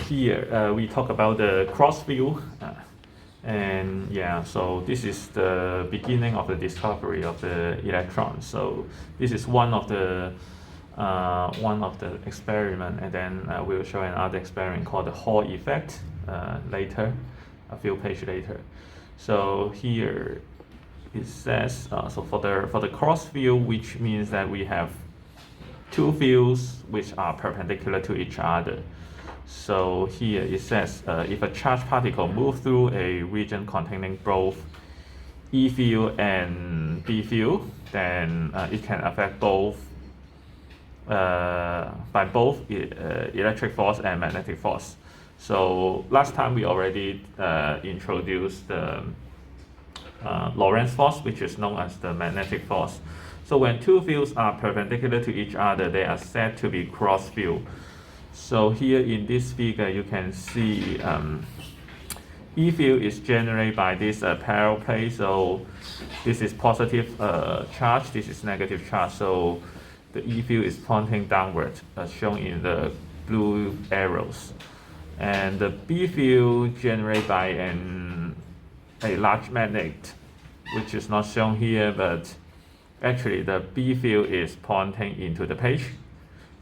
here we talk about the cross view, and yeah, so this is the beginning of the discovery of the electron. So this is one of the experiment, and then we'll show another experiment called the Hall effect later, a few pages later. So here it says so for the cross view, which means that we have two fields which are perpendicular to each other. So here it says if a charged particle moves through a region containing both E field and B field, then it can affect both by both electric force and magnetic force. So last time we already introduced the Lorentz force, which is known as the magnetic force. So when two fields are perpendicular to each other, they are said to be cross field. So here in this figure, you can see E field is generated by this parallel plate. So this is positive charge, this is negative charge. So the E field is pointing downward, as shown in the blue arrows. And the B field generated by a large magnet, which is not shown here, but actually the B field is pointing into the page.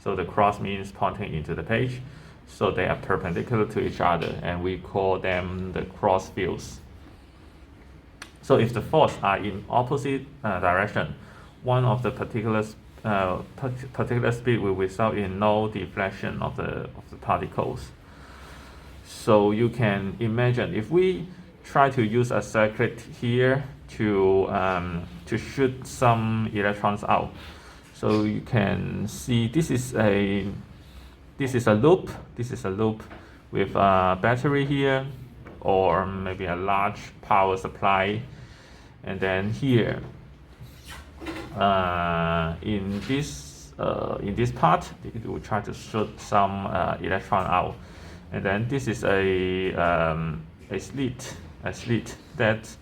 So the cross means pointing into the page. So they are perpendicular to each other, and we call them the cross fields. So if the forces are in opposite direction, one of the particular speed will result in no deflection of the particles. So you can imagine if we try to use a circuit here to shoot some electrons out. So you can see this is a loop. This is a loop with a battery here, or maybe a large power supply, and then here in this part, it will try to shoot some electron out, and then this is a slit that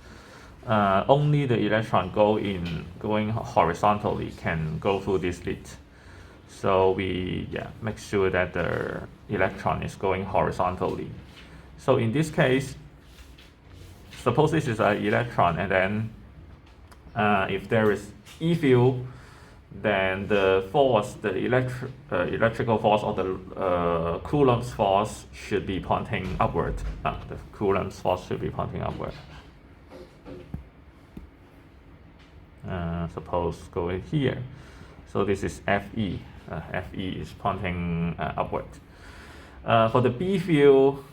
only the electron going horizontally can go through this slit. So we make sure that the electron is going horizontally. So in this case, suppose this is an electron, and then if there is E field, then the force, the electrical force, or the Coulomb's force should be pointing upward. The Coulomb's force should be pointing upward. Suppose going here. So this is Fe. Fe is pointing upward. For the B field,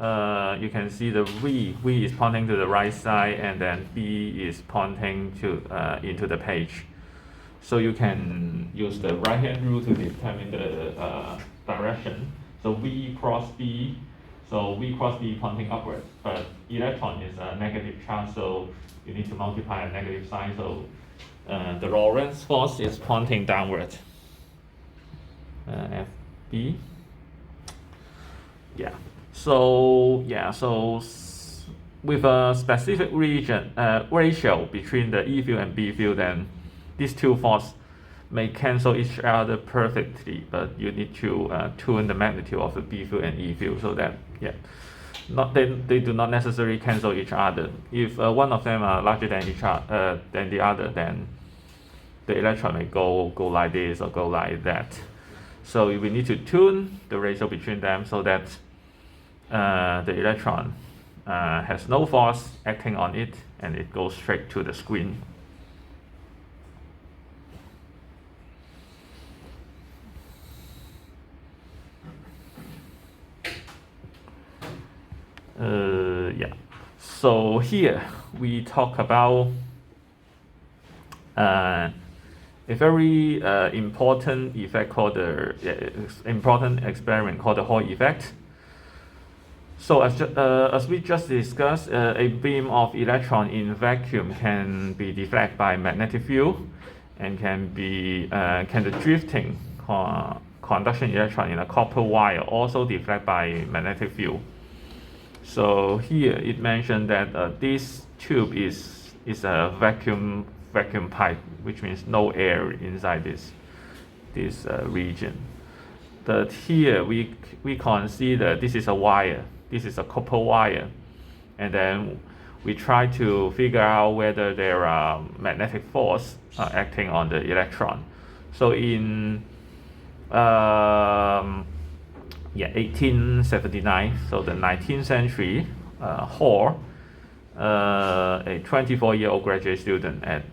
you can see the V is pointing to the right side, and then B is pointing to into the page. So you can use the right hand rule to determine the direction. So V cross B. So V cross B pointing upward, but electron is a negative charge, so you need to multiply a negative sign. So the Lorentz force is pointing downward. Fb. So with a specific ratio between the E field and B field, then these two forces may cancel each other perfectly, but you need to tune the magnitude of the B field and E field so that they do not necessarily cancel each other. If one of them are larger than than the other, then the electron may go like this or go like that. So we need to tune the ratio between them so that the electron has no force acting on it, and it goes straight to the screen. So here we talk about a very important effect called important experiment called the Hall effect. So as we just discussed, a beam of electron in vacuum can be deflected by magnetic field, and can the drifting conduction electron in a copper wire also deflected by magnetic field. So here it mentioned that this tube is a vacuum pipe, which means no air inside this region. that here we consider this is a wire, this is a copper wire, and then we try to figure out whether there are magnetic force acting on the electron. So in 1879, so the 19th century, Hall, a 24-year-old graduate student at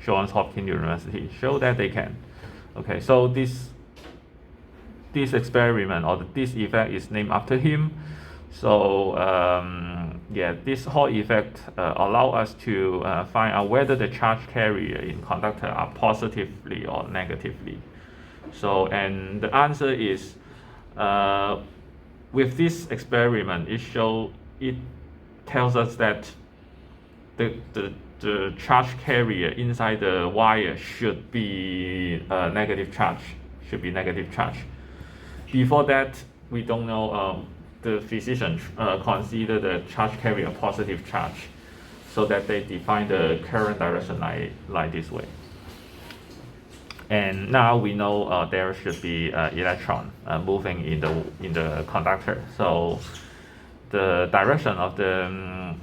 Johns Hopkins University, showed that they can. Okay, so this experiment or this effect is named after him. So yeah, this Hall effect allow us to find out whether the charge carrier in conductor are positively or negatively. So, and the answer is with this experiment, it tells us that the charge carrier inside the wire should be negative charge. Before that, we don't know. The physician consider the charge carrier positive charge, so that they define the current direction like this way. And now we know there should be electron moving in the conductor. So the direction of the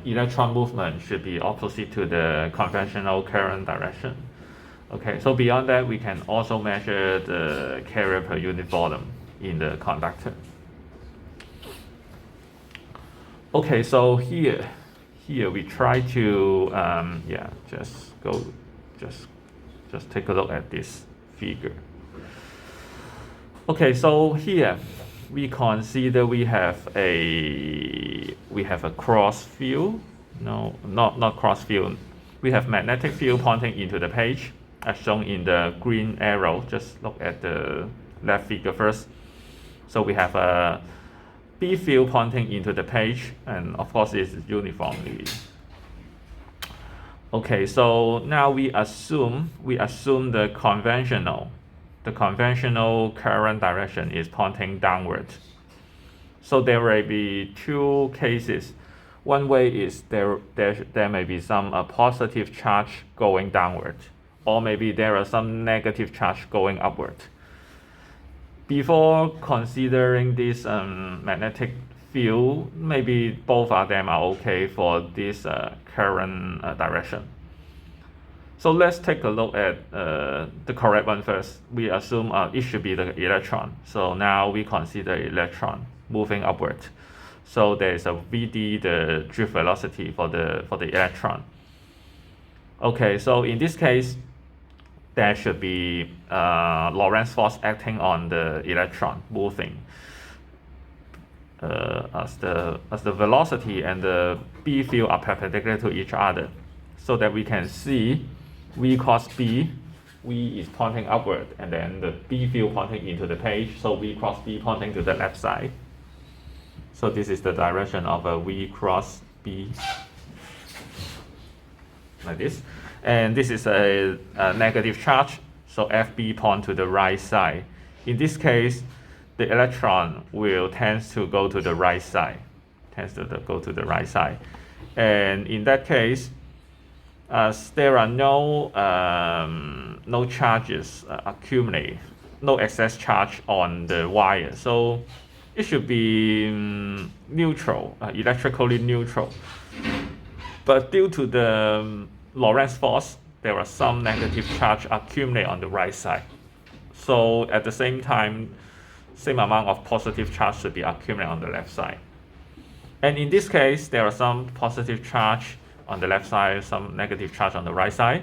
electron movement should be opposite to the conventional current direction. Okay, so beyond that, we can also measure the carrier per unit volume in the conductor. Okay, so here we try to just take a look at this figure. Okay, so here we consider we have a cross field. No, not cross field. We have magnetic field pointing into the page, as shown in the green arrow. Just look at the left figure first. So we have a B field pointing into the page, and of course it's uniformly. Okay, so now we assume the conventional current direction is pointing downward. So there may be two cases. One way is there may be some positive charge going downward, or maybe there are some negative charge going upward. Before considering this magnetic field, maybe both of them are okay for this current direction. So let's take a look at the correct one first. We assume it should be the electron. So now we consider electron moving upward. So there is a Vd, the drift velocity for the electron. Okay, so in this case, there should be Lorentz force acting on the electron moving as the velocity and the B field are perpendicular to each other, so that we can see V cross B. V is pointing upward, and then the B field pointing into the page, so V cross B pointing to the left side. So this is the direction of a V cross B, like this. And this is a negative charge, so FB point to the right side. In this case, the electron will tend to go to the right side, And in that case, as there are no charges accumulate, no excess charge on the wire, so it should be neutral, electrically neutral. But due to the Lorentz force, there are some negative charge accumulate on the right side. So at the same time, same amount of positive charge should be accumulated on the left side. And in this case, there are some positive charge on the left side, some negative charge on the right side.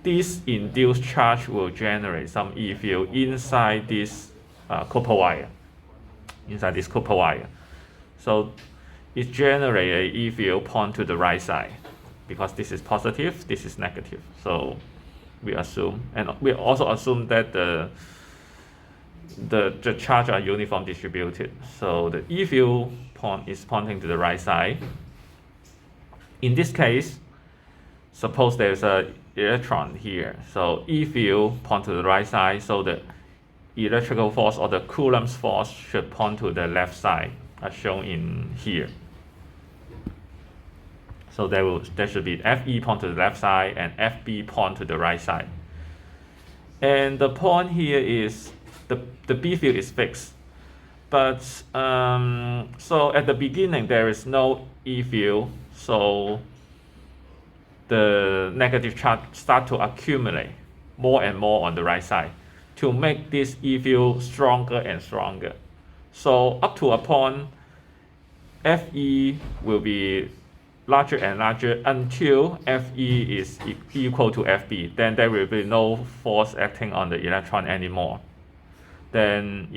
This induced charge will generate some E field inside this copper wire. So it generates a E field point to the right side, because this is positive, this is negative. So we assume, and we also assume that the charge are uniform distributed. So the E field point is pointing to the right side. In this case, suppose there's an electron here. So E field point to the right side, so the electrical force or the Coulomb's force should point to the left side, as shown in here. So there should be FE point to the left side and FB point to the right side. And the point here is the B field is fixed. But so at the beginning there is no E field, so the negative charge start to accumulate more and more on the right side to make this E field stronger and stronger. So up to a point, Fe will be larger and larger until Fe is equal to Fb. Then there will be no force acting on the electron anymore. Then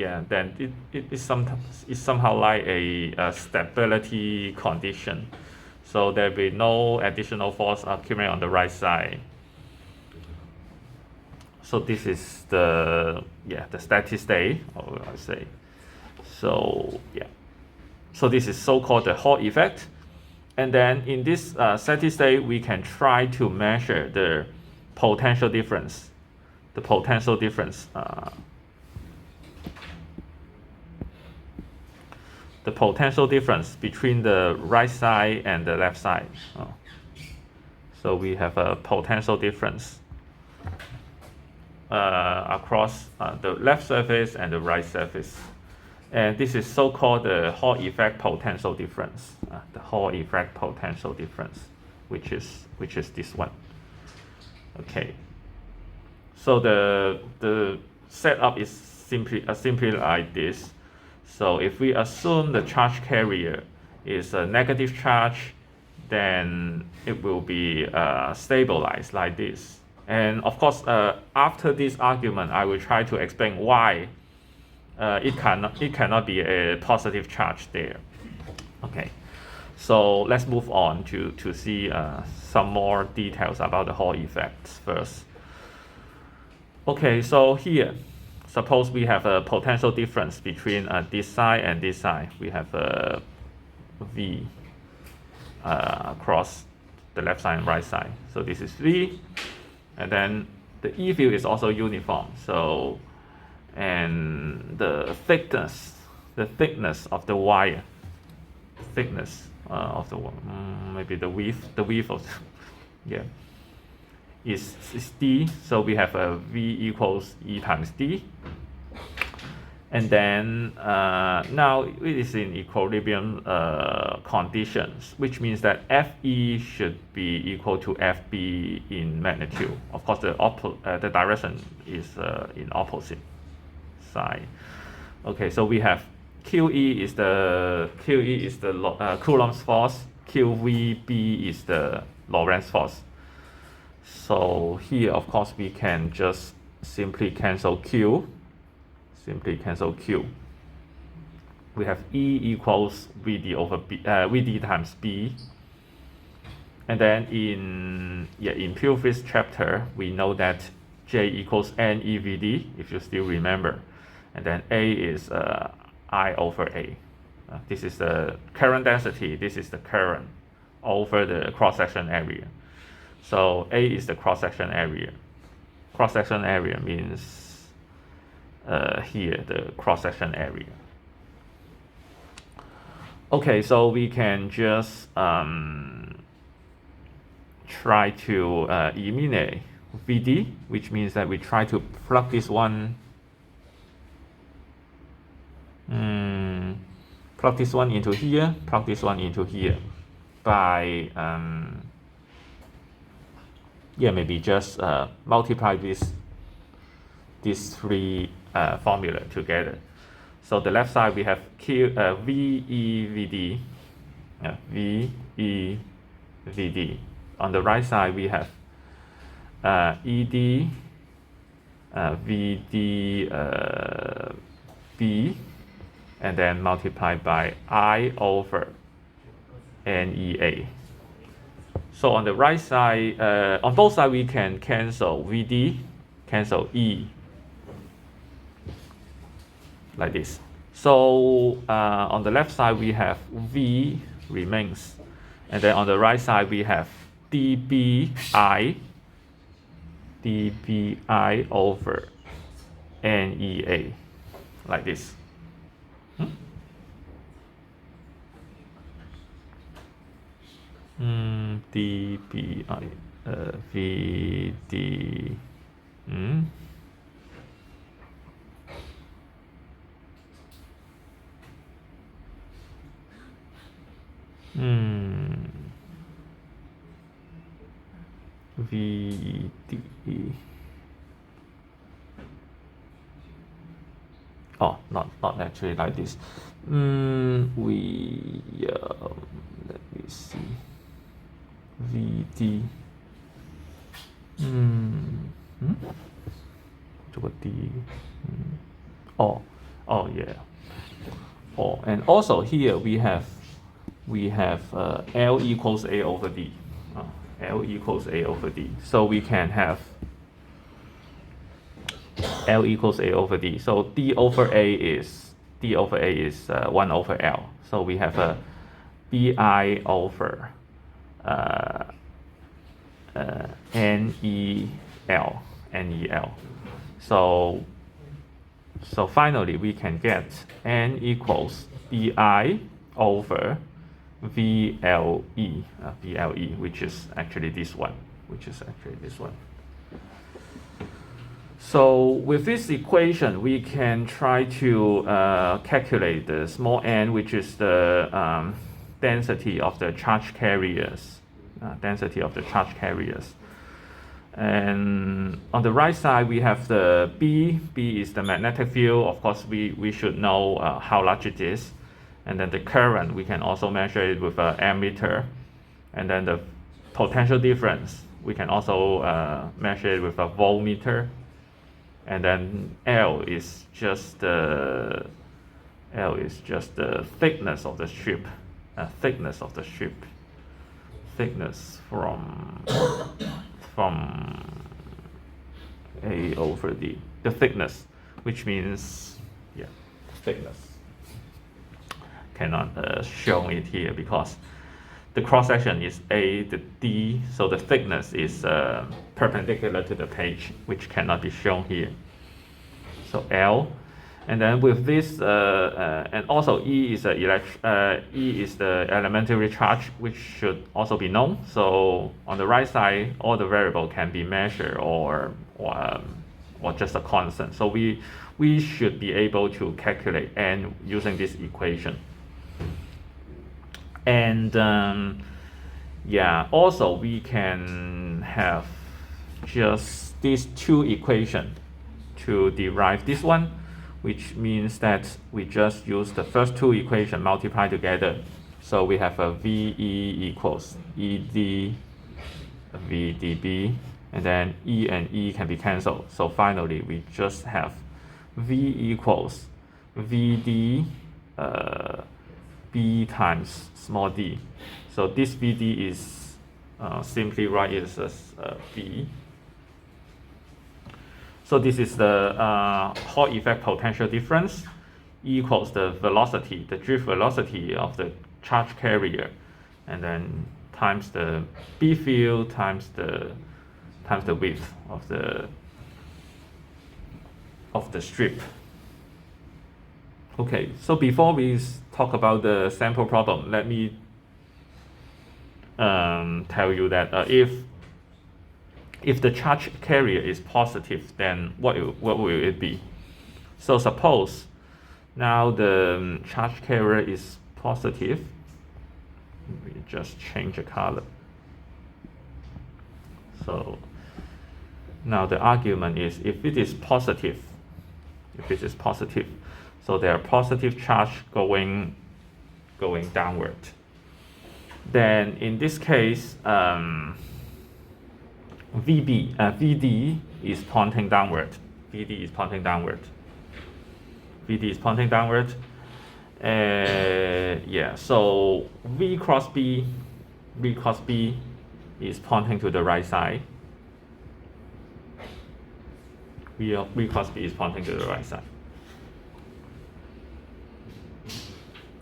it's somehow like a stability condition. So there will be no additional force accumulating on the right side. So this is the steady state, or I say. So so this is so-called the Hall effect. And then in this steady state, we can try to measure the potential difference. The potential difference. The potential difference between the right side and the left side. So we have a potential difference across the left surface and the right surface. And this is so-called the Hall effect potential difference. The Hall effect potential difference, which is this one. Okay. So the setup is simply like this. So if we assume the charge carrier is a negative charge, then it will be stabilized like this. And of course, after this argument, I will try to explain why it cannot be a positive charge there. Okay, so let's move on to see some more details about the Hall effect first. Okay, so here, suppose we have a potential difference between this side and this side. We have a V across the left side and right side. So this is V, and then the E field is also uniform. So, and the thickness of the wire, maybe the width of, is D. So we have a V equals E times D. And then now it is in equilibrium conditions, which means that Fe should be equal to Fb in magnitude. Of course, the direction is in opposite side. Okay, so we have QE is the Coulomb's force, QVB is the Lorentz force. So here, of course, we can just simply cancel Q. We have E equals Vd over B, Vd times B. And then in pure physics chapter, we know that J equals NeVd, if you still remember. And then A is I over A. This is the current density. This is the current over the cross-section area. So A is the cross-section area. Cross-section area means here, the cross-section area. Okay, so we can just try to eliminate Vd, which means that we try to plug this one into here, plug this one into here by maybe just multiply these three formula together. So the left side we have VEVD, VEVD. On the right side we have ED, VD B, and then multiplied by I over NEA. So on the right side, on both sides we can cancel VD, cancel E, like this. So on the left side we have V remains, and then on the right side we have dBi over NEA, like this. dBi VD VDE. Oh, not actually like this. We let me see. VD. 这个 D. Oh, yeah. Oh, and also here we have L equals A over D. L equals A over D. So we can have L equals A over D. So D over A is 1 over L. So we have a BI over NEL. So finally we can get N equals BI over VLE, which is actually this one. So with this equation, we can try to calculate the small n, which is the density of the charge carriers. And on the right side, we have the B. B is the magnetic field. Of course, we should know how large it is. And then the current, we can also measure it with an ammeter. And then the potential difference, we can also measure it with a voltmeter. And then L is just the thickness of the strip. Thickness from A over D. The thickness, which means thickness. Cannot show it here because the cross section is A, the D, so the thickness is perpendicular to the page, which cannot be shown here. So L, and then with this, and also E is the elementary charge, which should also be known. So on the right side, all the variable can be measured or just a constant. So we should be able to calculate N using this equation. And also we can have just these two equations to derive this one, which means that we just use the first two equations multiplied together. So we have a VE equals ED VDB, and then E and E can be cancelled. So finally we just have V equals VD B times small d. So this VD is simply write it as B. So this is the Hall effect potential difference equals the velocity, the drift velocity of the charge carrier, and then times the B field times the width of the strip. Okay, so before we talk about the sample problem, let me tell you that if the charge carrier is positive, then what will it be? So suppose now the charge carrier is positive. We just change the color. So now the argument is if it is positive, so there are positive charge going downward. Then in this case, VD is pointing downward. So V cross B is pointing to the right side. V cross B is pointing to the right side.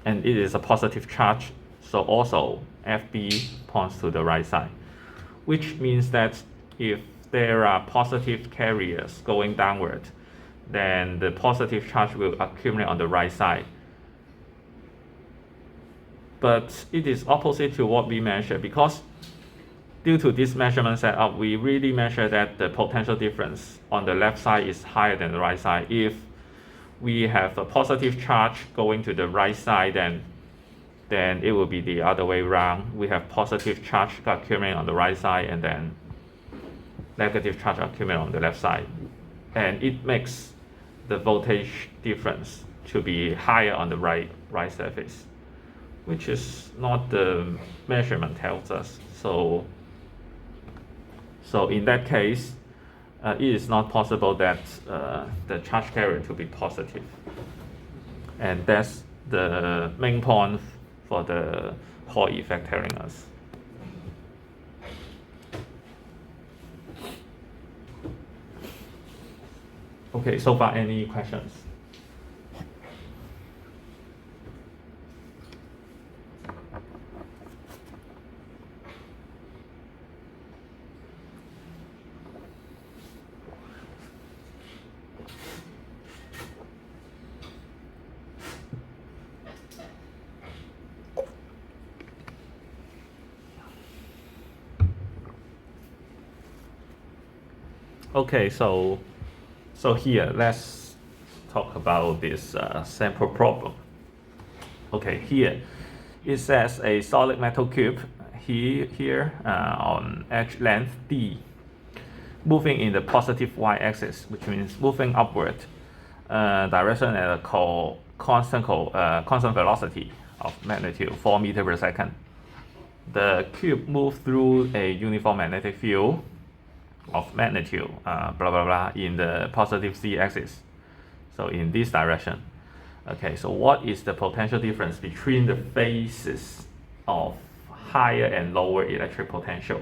And it is a positive charge, so also FB points to the right side, which means that if there are positive carriers going downward, then the positive charge will accumulate on the right side. But it is opposite to what we measured, because due to this measurement setup, we really measure that the potential difference on the left side is higher than the right side. If we have a positive charge going to the right side, then then it will be the other way around. We have positive charge accumulating on the right side and then negative charge accumulating on the left side. And it makes the voltage difference to be higher on the right surface, which is not the measurement tells us. So in that case, it is not possible that the charge carrier to be positive. And that's the main point for the Hall effect telling us. Okay, so far any questions? Okay, so here let's talk about this sample problem. Okay, here it says a solid metal cube here on edge length d, moving in the positive y-axis, which means moving upward direction at a constant velocity of magnitude 4 meters per second. The cube moves through a uniform magnetic field of magnitude blah blah blah in the positive z-axis, so in this direction. Okay, so what is the potential difference between the phases of higher and lower electric potential?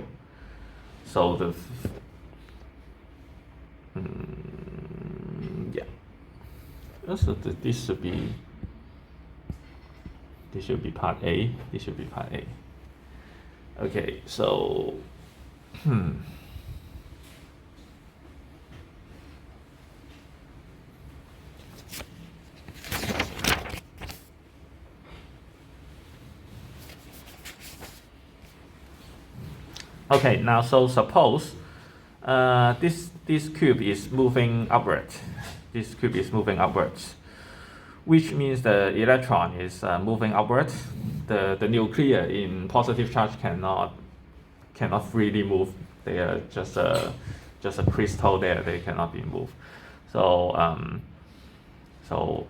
So so this should be part A. This should be part A. Okay, so okay, now so suppose this cube is moving upward. This cube is moving upwards, which means the electron is moving upwards. The nuclear in positive charge cannot freely move. They are just a crystal there. They cannot be moved. So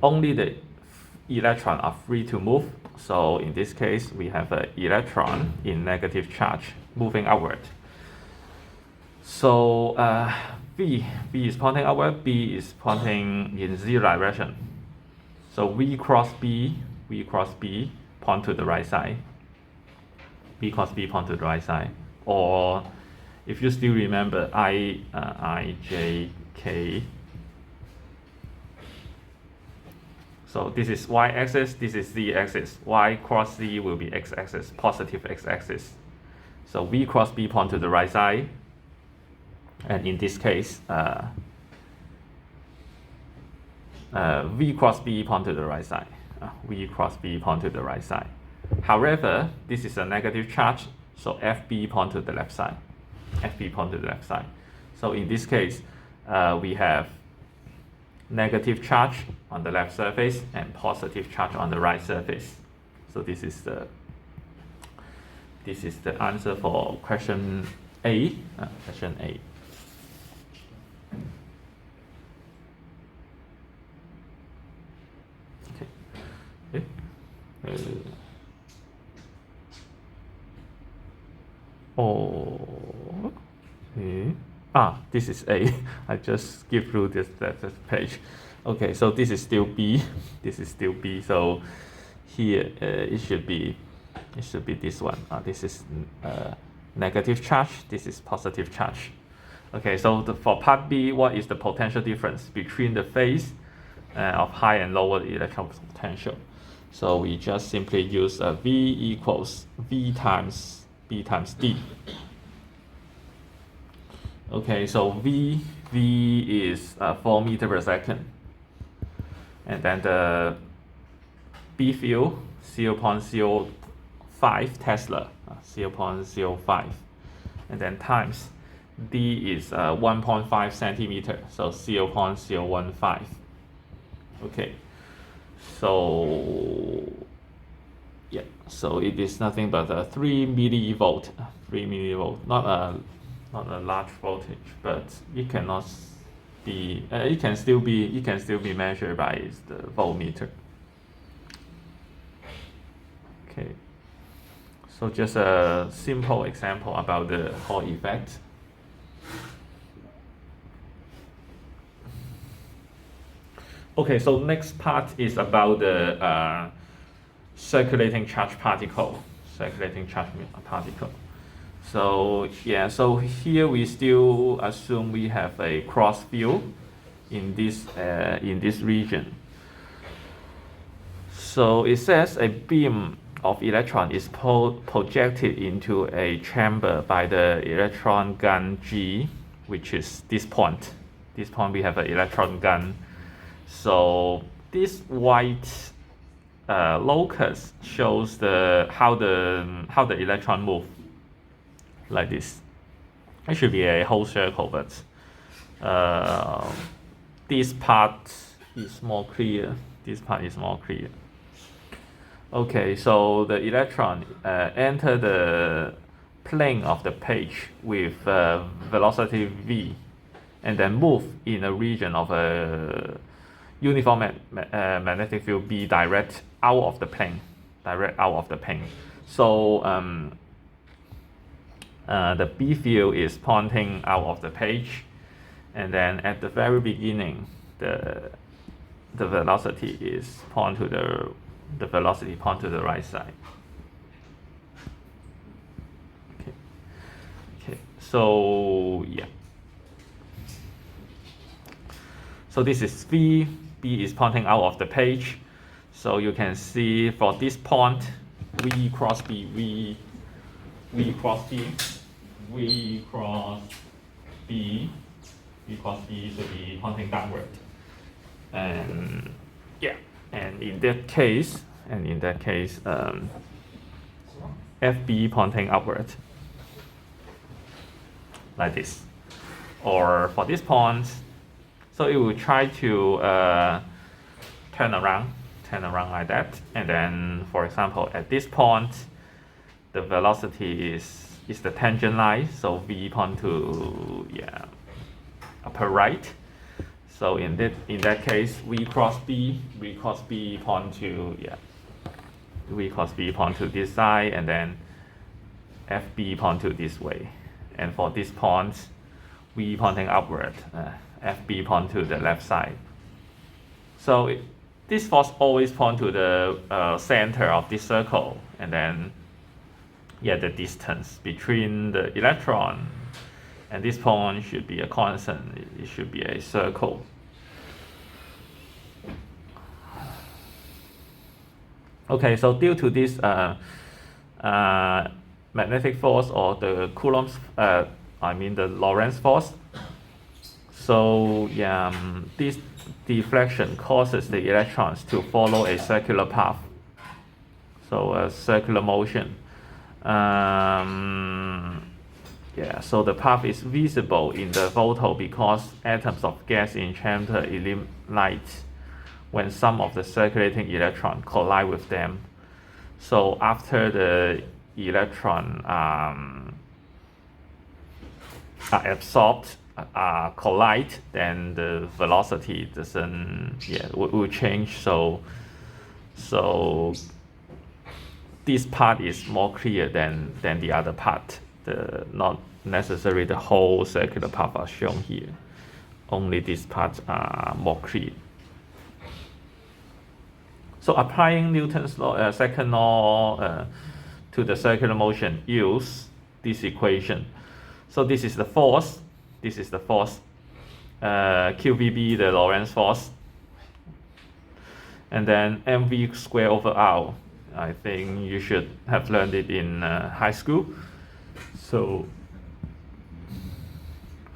only the electron are free to move. So in this case, we have an electron in negative charge moving upward. So V is pointing upward, B is pointing in Z direction. So V cross B point to the right side. B cross B point to the right side. Or if you still remember I, J, K. So this is y-axis, this is z-axis. Y cross z will be x-axis, positive x-axis. So V cross B point to the right side. And in this case, V cross B point to the right side. V cross B point to the right side. However, this is a negative charge, so FB point to the left side. FB point to the left side. So in this case, we have negative charge on the left surface and positive charge on the right surface. So this is the answer for question A. Question A. Okay. This is A. I just skip through this page. Okay, so this is still B. This is still B. So here it should be this one. This is negative charge. This is positive charge. Okay, so for part B, what is the potential difference between the phase of high and lower electron potential? So we just simply use V equals V times B times D. Okay, so V is 4 meters per second. And then the B field, 0.05 Tesla, 0.05. And then times D is 1.5 centimeter, so 0.015. Okay, so yeah, so it is nothing but a 3 millivolt, 3 millivolt, not a large voltage, but it cannot be, it can still be measured by the voltmeter. Okay, so just a simple example about the Hall effect. Okay, so next part is about the circulating charge particle. So yeah, so here we still assume we have a cross field in this region. So it says a beam of electron is projected into a chamber by the electron gun G, which is this point. This point we have an electron gun. So this white locus shows how the electron move, like this. It should be a whole circle, but this part is more clear. Okay, so the electron enter the plane of the page with velocity v, and then move in a region of a uniform magnetic field B direct out of the plane. So the B field is pointing out of the page, and then at the very beginning, the velocity is point to the right side. Okay. So yeah. So this is V. B is pointing out of the page. So you can see for this point, V cross B, V cross B, V cross B, V cross B should be pointing downward. And yeah, and in that case, FB pointing upward, like this. Or for this point, so it will try to turn around like that, and then, for example, at this point, the velocity is the tangent line, so V point to upper right. So in that case, V cross B point to this side, and then FB point to this way, and for this point, V pointing upward. FB point to the left side. So this force always point to the center of this circle, and then the distance between the electron and this point should be a constant. It should be a circle. Okay, so due to this magnetic force, or the Coulomb's, the Lorentz force. So this deflection causes the electrons to follow a circular path. So a circular motion. So the path is visible in the photo because atoms of gas in chamber emit light when some of the circulating electrons collide with them. So after the electron are absorbed, collide, then the velocity will change. So this part is more clear than the other part. Not necessarily the whole circular path are shown here. Only this part are more clear. So applying Newton's law, second law to the circular motion, use this equation. So this is the force. QVB, the Lorentz force. And then mv squared over r. I think you should have learned it in high school. So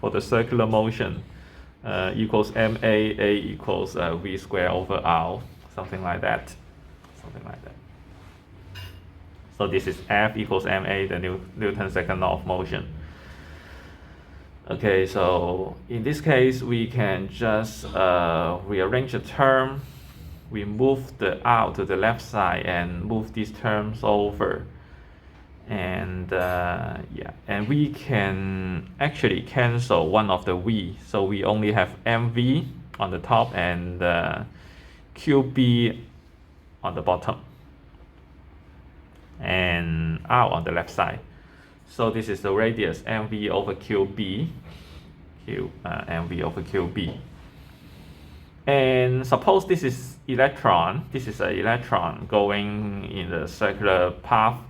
for the circular motion, equals ma, a equals v squared over r, something like that. So this is F equals ma, the Newton's second law of motion. Okay, so in this case, we can just rearrange the term we move the R to the left side and move these terms over. And yeah, and we can actually cancel one of the V. So we only have MV on the top and QB on the bottom. And R on the left side. So this is the radius MV over QB. MV over QB. And suppose this is electron. This is an electron going in the circular path.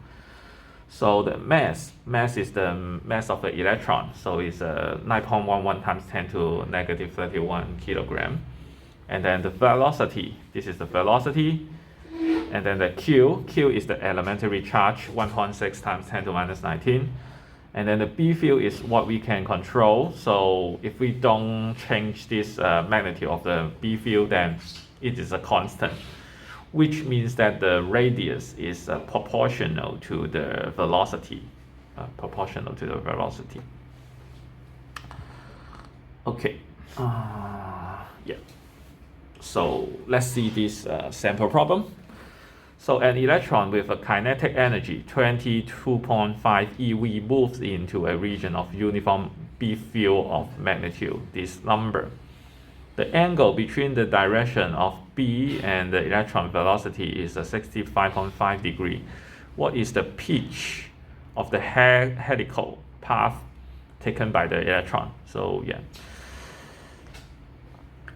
So the mass is the mass of the electron. So it's 9.11 times 10 to negative 31 kilogram. And then the velocity, this is the velocity. And then the Q is the elementary charge, 1.6 times 10 to minus 19. And then the B field is what we can control. So if we don't change this magnitude of the B field, then it is a constant, which means that the radius is proportional to the velocity. Okay. Yeah. So let's see this sample problem. So an electron with a kinetic energy 22.5 eV moves into a region of uniform B field of magnitude, this number. The angle between the direction of B and the electron velocity is 65.5 degrees. What is the pitch of the helical path taken by the electron? So yeah.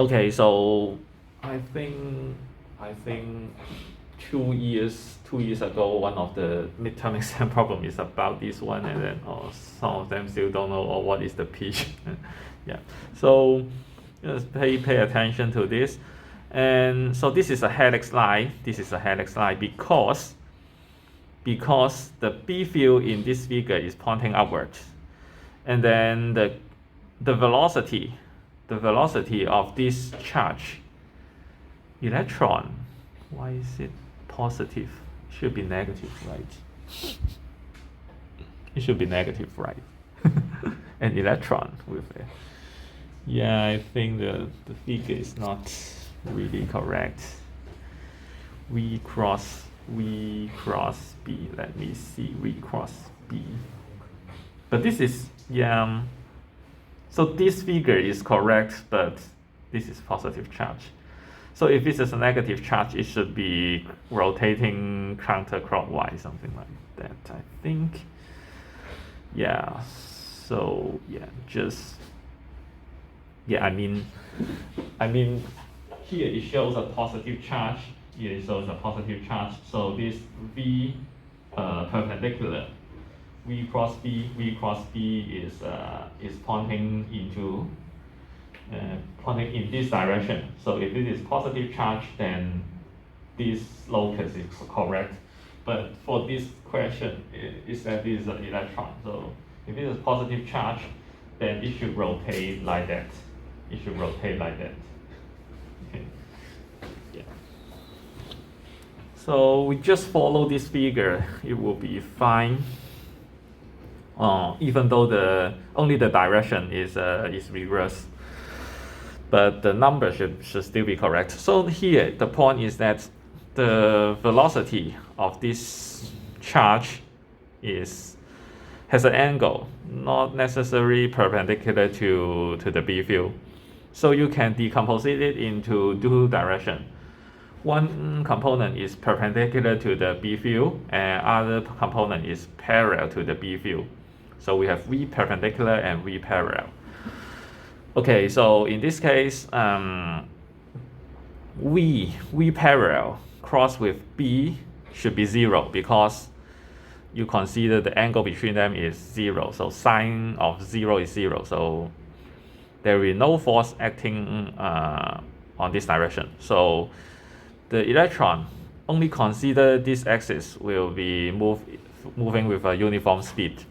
Okay, so I think 2 years ago, one of the midterm exam problem is about this one, and then some of them still don't know what is the pitch. Yeah, so just pay attention to this. And so this is a helix line. Because the B field in this figure is pointing upwards, and then the velocity of this charge electron, why is it positive? It should be negative, right? It should be negative, right? An electron with it. Yeah, I think the figure is not really correct. V cross B. Let me see, V cross B. But this is, yeah. So this figure is correct, but this is positive charge. So if this is a negative charge, it should be rotating counterclockwise, something like that, I think. Yeah, so yeah, I mean, here it shows a positive charge. So this V perpendicular, V cross B is pointing in this direction. So if it is positive charge, then this locus is correct. But for this question, it said this is an electron. So if it is positive charge, then it should rotate like that. Okay. Yeah. So we just follow this figure, it will be fine. Even though only the direction is reversed, but the number should still be correct. So here the point is that the velocity of this charge has an angle, not necessarily perpendicular to the B field. So you can decompose it into two directions. One component is perpendicular to the B field, and other component is parallel to the B field. So we have V perpendicular and V parallel. Okay, so in this case, V parallel cross with B should be 0 because you consider the angle between them is 0. So sine of 0 is 0. So there will be no force acting on this direction. So the electron, only consider this axis will be moving with a uniform speed.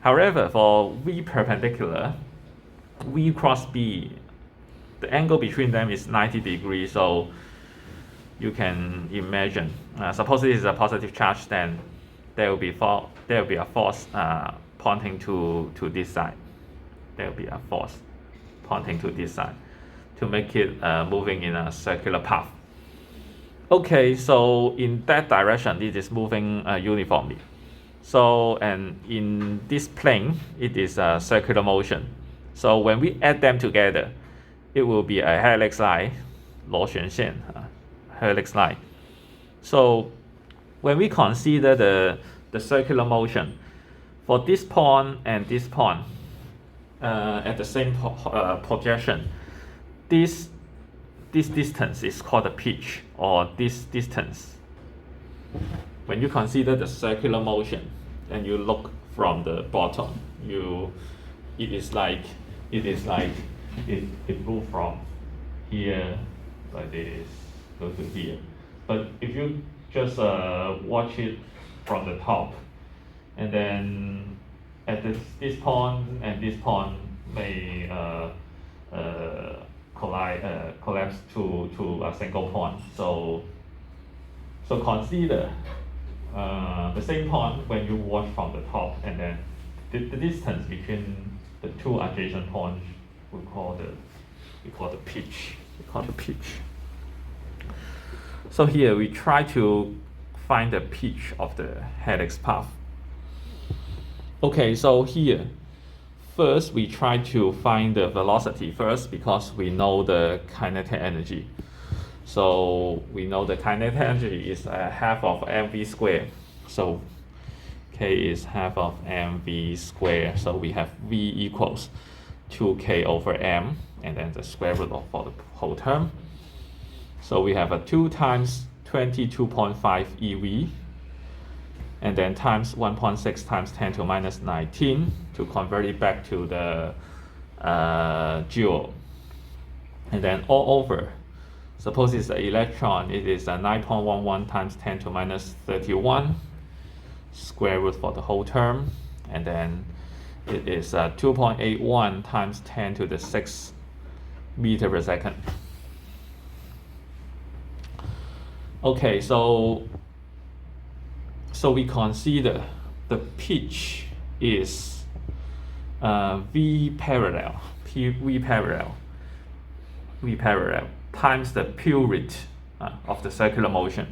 However, for V perpendicular, V cross B, the angle between them is 90 degrees. So you can imagine, suppose this is a positive charge, then there will be a force pointing to this side. There will be a force pointing to this side to make it moving in a circular path. Okay, so in that direction, it is moving uniformly. So, and in this plane, it is a circular motion. So when we add them together, it will be a helix line, 螺旋线, helix line. So when we consider the circular motion, for this point and this point, at the same projection, this distance is called the pitch, or this distance. When you consider the circular motion and you look from the bottom, it is like it moved from here like this, go to here. But if you just watch it from the top, and then at this point and this point may collapse to a single point. So consider the same point when you watch from the top, and then the distance between the two adjacent points we call the pitch. So here we try to find the pitch of the helix path. Okay, so here first we try to find the velocity first, because we know the kinetic energy. So we know the kinetic energy is half of mv squared. So K is half of mv squared. So we have V equals 2K over m, and then the square root for the whole term. So we have a 2 times 22.5 EV, and then times 1.6 times 10 to minus 19 to convert it back to the joule. And then all over, suppose it's an electron, it is 9.11 times 10 to minus 31, square root for the whole term, and then it is 2.81 times 10 to the 6 meter per second. Okay, so we consider the pitch is V parallel times the period of the circular motion.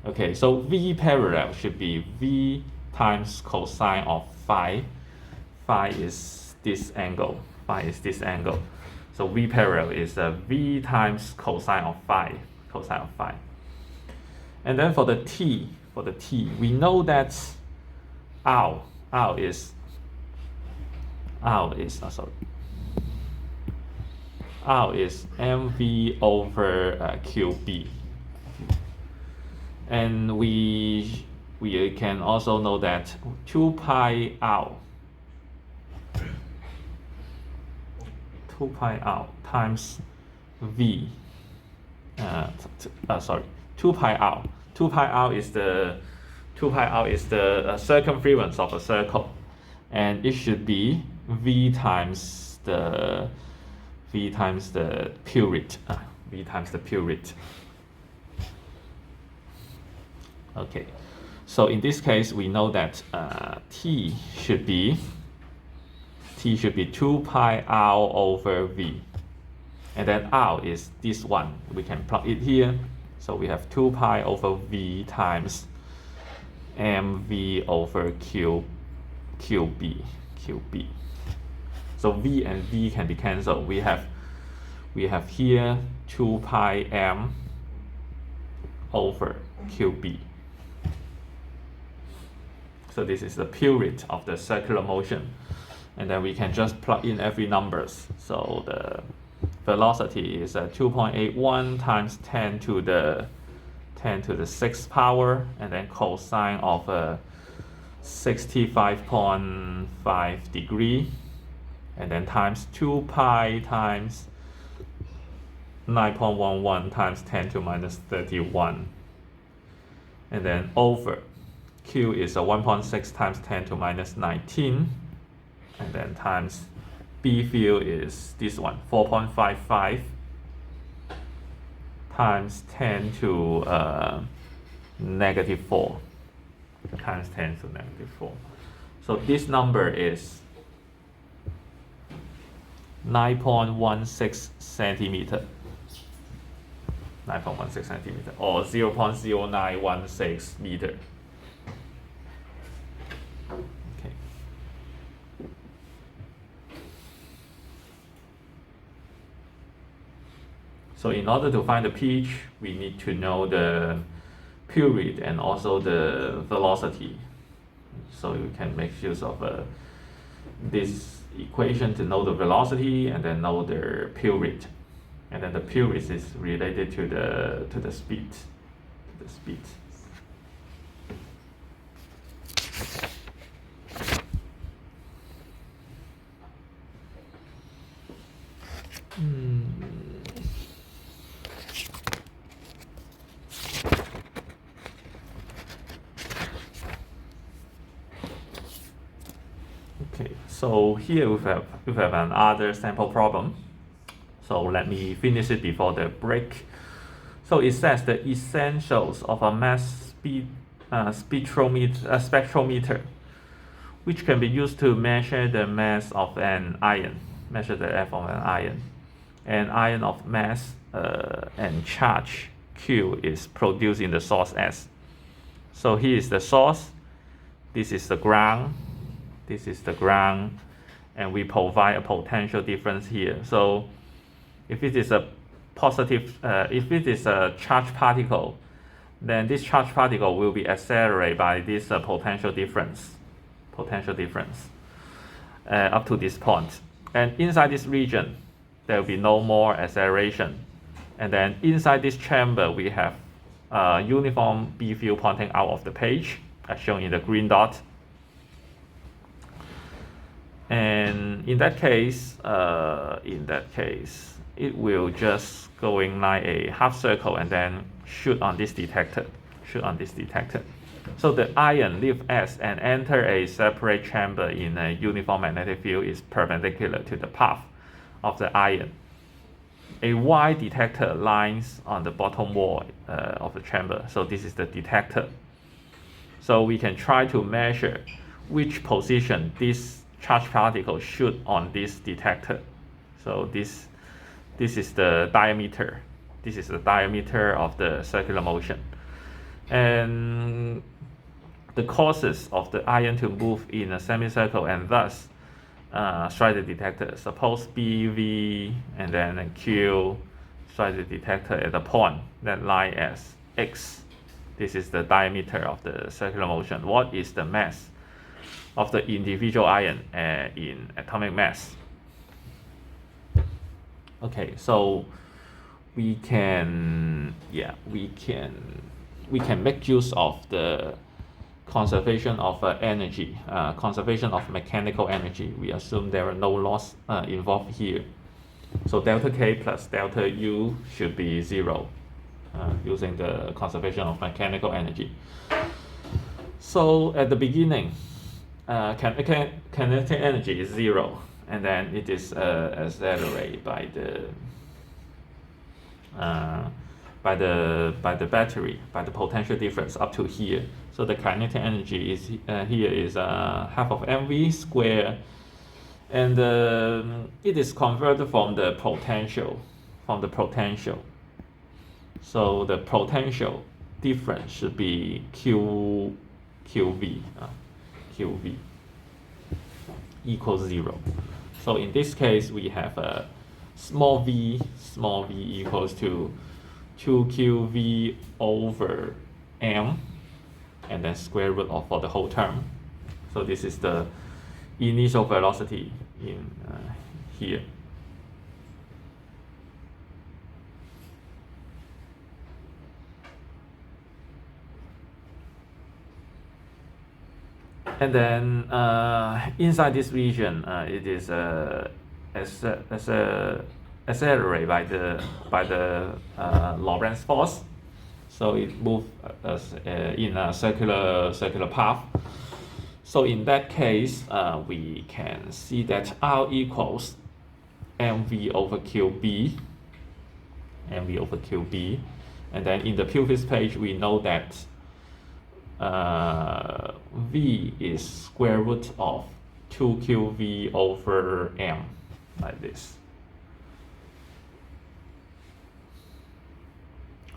Okay, so V parallel should be V times cosine of phi. Phi is this angle. So V parallel is V times cosine of phi. And then for the t, we know that R is mv over qb, and we can also know that 2 pi r times v 2 pi r is the circumference of a circle, and it should be v times the period. Okay, so in this case we know that t should be 2 pi r over v, and then r is this one, we can plug it here. So we have 2 pi over v times mv over qb. So v and v can be cancelled. We have here 2 pi m over qb. So this is the period of the circular motion, and then we can just plug in every numbers. So the velocity is 2.81 times 10 to the 6th power, and then cosine of 65.5 degree, and then times 2 pi times 9.11 times 10 to minus 31, and then over q is 1.6 times 10 to minus 19, and then times B field is this one, 4.55 times 10 to negative 4 times 10 to negative 4. So this number is 9.16 centimeter. 9.16 centimeter, or 0.0916 meter. Okay. So in order to find the pitch, we need to know the period and also the velocity. So you can make use of this equation to know the velocity and then know the period. And then the period is related to the speed. Okay, so here we have another sample problem. So let me finish it before the break. So it says the essentials of a mass spectrometer, which can be used to measure the mass of an ion, measure the F of an ion. An ion of mass and charge Q is produced in the source S. So here is the source, this is the ground, and we provide a potential difference here. So if it is a positive, if it is a charged particle, then this charged particle will be accelerated by this potential difference up to this point. And inside this region, there will be no more acceleration. And then inside this chamber, we have a uniform B field pointing out of the page, as shown in the green dot. And in that case, it will just going like a half circle and then shoot on this detector. So the ion leave S and enter a separate chamber in a uniform magnetic field is perpendicular to the path of the ion. A Y detector lines on the bottom wall of the chamber. So this is the detector. So we can try to measure which position this charged particle shoot on this detector. So this is the diameter. This is the diameter of the circular motion. And the causes of the ion to move in a semicircle and thus strike the detector. Suppose B, V, and then Q strike the detector at a point that lie as X. This is the diameter of the circular motion. What is the mass of the individual ion in atomic mass? Okay, so we can make use of the conservation of energy, conservation of mechanical energy. We assume there are no loss involved here. So delta K plus delta U should be 0 using the conservation of mechanical energy. So at the beginning, kinetic energy is 0, and then it is accelerated by the battery, by the potential difference up to here. So the kinetic energy is here is half of mv square, and it is converted from the potential. So the potential difference should be QV equals 0. So in this case, we have a small v equals to 2qv over m, and then square root of for the whole term. So this is the initial velocity in here. And then inside this region, it is accelerated by the Lorentz force. So it moves in a circular path. So in that case, we can see that R equals mv over qb, and then in the previous page we know that v is square root of 2qv over m, like this.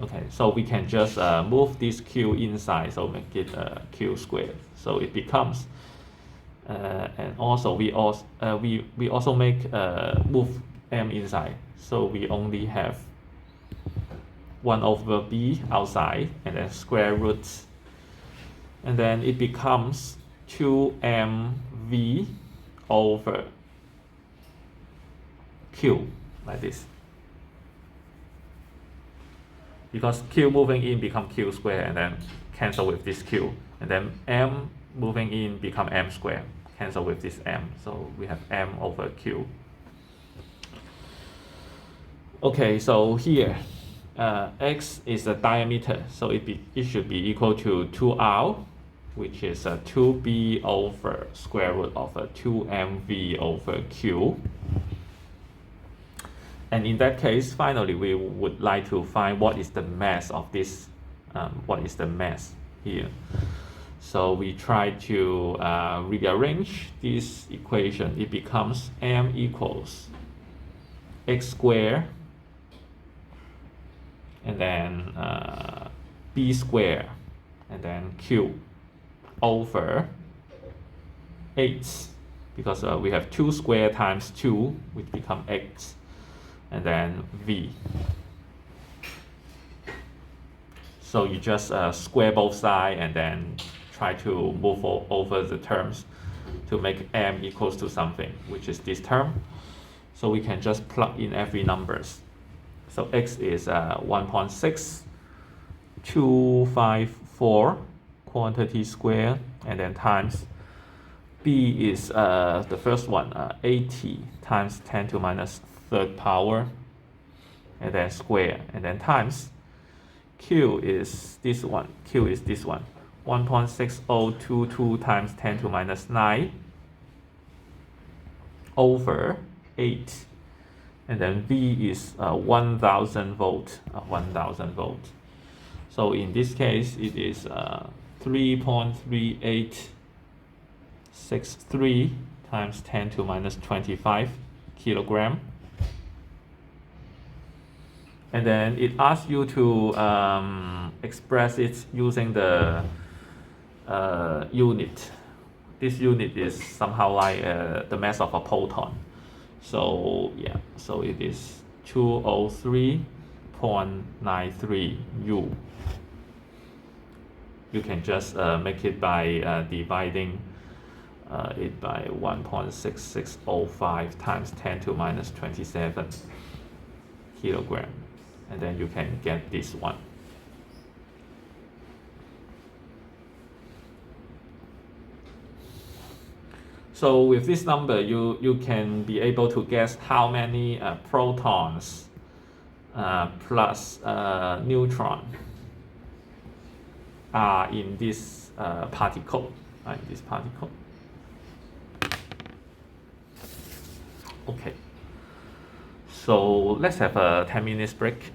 Okay, so we can just move this q inside, so make it q squared. So it becomes, and also we also make move m inside. So we only have 1 over b outside, and then square root, and then it becomes 2mv over q, like this. Because q moving in become q squared, and then cancel with this q, and then m moving in become m squared, cancel with this m, so we have m over q. Okay, so here x is the diameter, so it should be equal to 2r, which is 2b over square root of 2mv over q. And in that case, finally, we would like to find what is the mass of this, what is the mass here. So we try to rearrange this equation. It becomes m equals x squared, and then b squared, and then q over 8, because we have 2 squared times 2, which become x, and then v. So you just square both sides and then try to move over the terms to make m equals to something, which is this term. So we can just plug in every numbers. So x is 1.6254 quantity square, and then times b is the first one, 80 times 10 to minus third power, and then square, and then times q is this one, 1.6022 times 10 to minus 9 over 8, and then v is 1000 volt, 1000 volt. So in this case it is 3.3863 times 10 to minus 25 kilogram. And then it asks you to express it using the unit. This unit is somehow like the mass of a proton. So yeah, so it is 203.93 U. You can just make it by dividing it by 1.6605 times 10 to minus 27 kilogram, and then you can get this one. So with this number, you can be able to guess how many protons plus neutron are in this particle, right? This particle. Okay. So let's have a 10 minutes break.